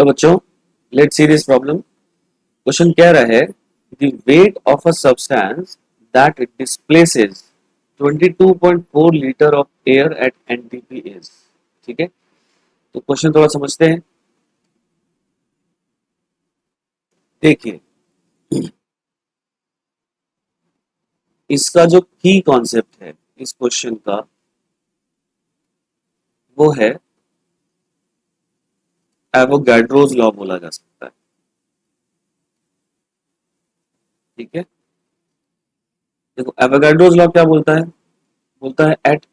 Hello बच्चों, let's see this problem. Question कह रहा है the weight of a substance that it displaces 22.4 litre of air at NTP is. ठीक है, तो क्वेश्चन थोड़ा समझते हैं। देखिए, इसका जो की कॉन्सेप्ट है इस क्वेश्चन का वो है एवोगाड्रोस लॉ बोला जा सकता है। ठीक है, देखो एवोगाड्रोस लॉ क्या बोलता है? बोलता है at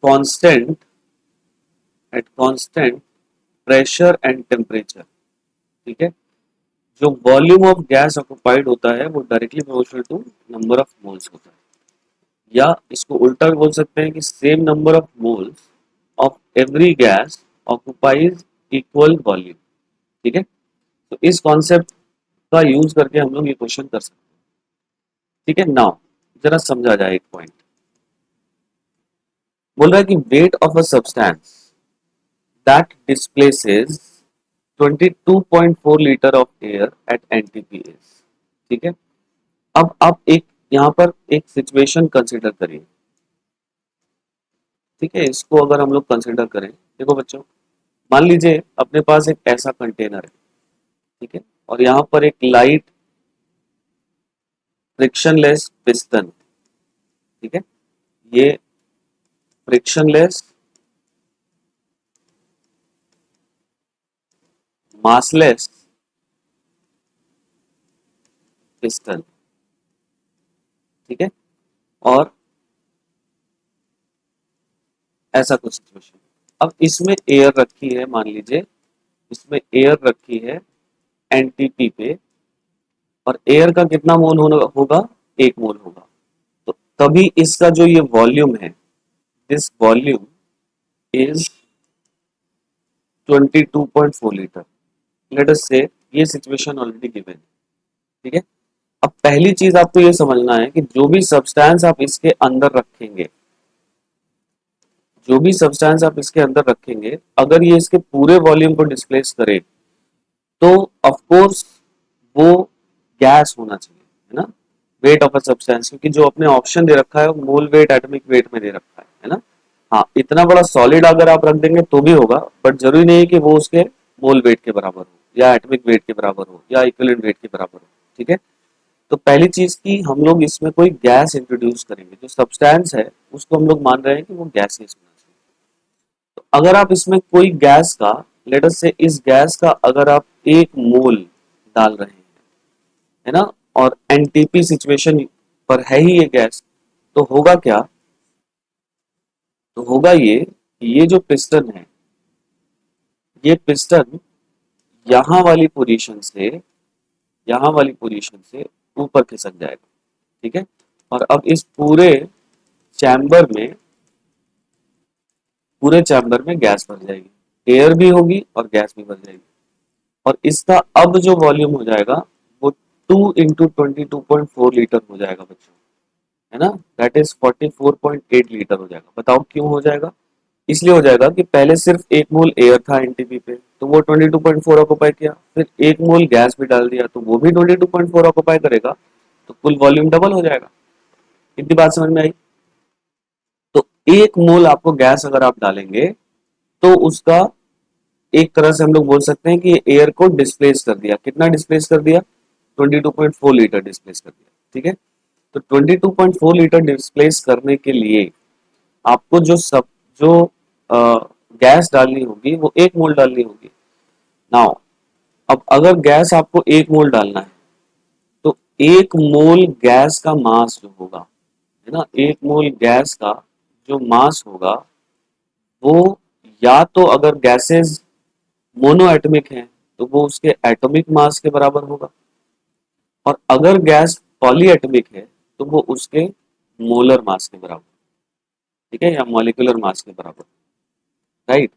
constant pressure and temperature. ठीक है, जो वॉल्यूम ऑफ गैस ऑक्युपाइड होता है वो directly proportional to number of moles होता है, या इसको उल्टा भी बोल सकते हैं कि same number of moles of every gas occupies equal volume. ठीक है, तो इस कॉन्सेप्ट का यूज करके हम लोग ये क्वेश्चन कर सकते हैं। ठीक है, नाउ जरा समझा जाए एक पॉइंट। बोल रहा है कि weight of a substance that displaces 22.4 litre of air at NTP is. ठीक है, अब आप एक यहाँ पर एक सिचुएशन कंसिडर करिए। ठीक है, इसको अगर हम लोग कंसिडर करें, देखो बच्चों, मान लीजिए अपने पास एक ऐसा कंटेनर है। ठीक है, और यहाँ पर एक लाइट फ्रिक्शनलेस पिस्टन। ठीक है, ये फ्रिक्शनलेस मासलेस पिस्टन। ठीक है, और ऐसा कुछ सिचुएशन। अब इसमें एयर रखी है, मान लीजिए इसमें एयर रखी है एनटीपी पे, और एयर का कितना मोल होगा? 1 मोल होगा। तो तभी इसका जो ये वॉल्यूम है, this volume is 22.4 litre. Let us से ये सिचुएशन ऑलरेडी गिवन है। ठीक है, अब पहली चीज आपको ये समझना है कि जो भी सब्सटेंस आप इसके अंदर रखेंगे, जो भी सब्सटेंस आप इसके अंदर रखेंगे, अगर ये इसके पूरे वॉल्यूम को डिस्प्लेस करे तो ऑफ कोर्स वो गैस होना चाहिए, है ना? वेट ऑफ अ सब्सटेंस, क्योंकि जो अपने ऑप्शन दे रखा है वो मोल वेट एटॉमिक वेट में दे रखा है ना? हाँ, इतना बड़ा सॉलिड अगर आप रख देंगे तो भी होगा, बट जरूरी नहीं है कि वो उसके मोल वेट के बराबर हो, या एटॉमिक वेट के बराबर हो, या इक्विवेलेंट वेट के बराबर हो। ठीक है, तो पहली चीज की हम लोग इसमें कोई गैस इंट्रोड्यूस करेंगे, जो सब्सटेंस है उसको हम लोग मान रहे हैं कि वो गैसेस होना चाहिए। तो अगर आप इसमें कोई गैस का, लेट अस से इस गैस का अगर आप 1 मोल डाल रहे हैं, है ना, और एनटीपी सिचुएशन पर है ही ये गैस, तो होगा क्या? तो होगा ये कि ये जो पिस्टन है, ये पिस्टन यहाँ वाली पोजीशन से, यहाँ वाली पोजीशन से ऊपर खिसक जाएगा। ठीक है, और अब इस चैम्बर में पूरे चैम्बर में गैस भर जाएगी, एयर भी होगी और गैस भी भर जाएगी। और इसका अब जो वॉल्यूम हो जाएगा वो 2 × 22.4 लीटर हो जाएगा बच्चों, है ना? दैट इज 44.8 लीटर हो जाएगा। बताओ क्यों हो जाएगा? इसलिए हो जाएगा कि पहले सिर्फ 1 मोल एयर था एनटीपी पे, तो वो 22.4 ऑक्युपाई किया, फिर 1 मोल गैस भी डाल दिया तो वो भी 22.4 ऑक्युपाई करेगा, तो कुल वॉल्यूम डबल हो जाएगा। इतनी बात समझ में आई? तो 1 मोल आपको गैस अगर आप डालेंगे तो उसका एक तरह से हम लोग बोल सकते हैं कि एयर को डिस्प्लेस कर दिया। कितना डिस्प्लेस कर दिया? 22.4 लीटर डिस्प्लेस कर दिया। ठीक है, तो 22.4 लीटर डिस्प्लेस करने के लिए आपको जो गैस डालनी होगी वो 1 मोल डालनी होगी। नाउ अब अगर गैस आपको 1 मोल डालना है, तो 1 मोल गैस का मास जो होगा, है ना, 1 मोल गैस का जो मास होगा वो, या तो अगर गैसेस मोनो एटॉमिक है तो वो उसके एटॉमिक मास के बराबर होगा, और अगर गैस पॉली एटॉमिक है तो वो उसके मोलर मास के बराबर। ठीक है, या मॉलिक्यूलर मास के बराबर। राइट,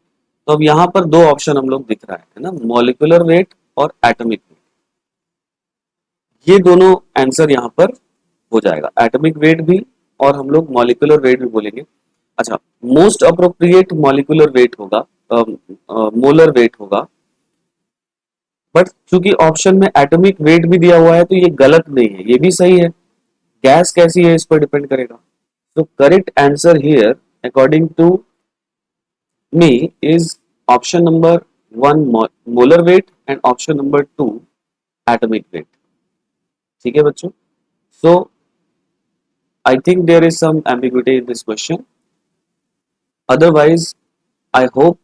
तो अब यहाँ पर 2 ऑप्शन हम लोग दिख रहा है ना, मॉलिक्यूलर वेट और एटॉमिक वेट। ये दोनों आंसर यहाँ पर हो जाएगा, एटॉमिक वेट भी और हम लोग मॉलिक्यूलर वेट भी बोलेंगे। अच्छा, मोस्ट अप्रोप्रिएट मॉलिक्यूलर वेट होगा, मोलर वेट होगा बट चूंकि ऑप्शन में एटॉमिक वेट भी दिया हुआ है तो ये गलत नहीं है, ये भी सही है। गैस कैसी है इस पर डिपेंड करेगा। तो correct answer here according to me is option number one, molar weight, and option number two, atomic weight. ठीक है बच्चों, so I think there is some ambiguity in this question, otherwise I hope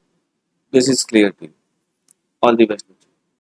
this is clear to you. All the best.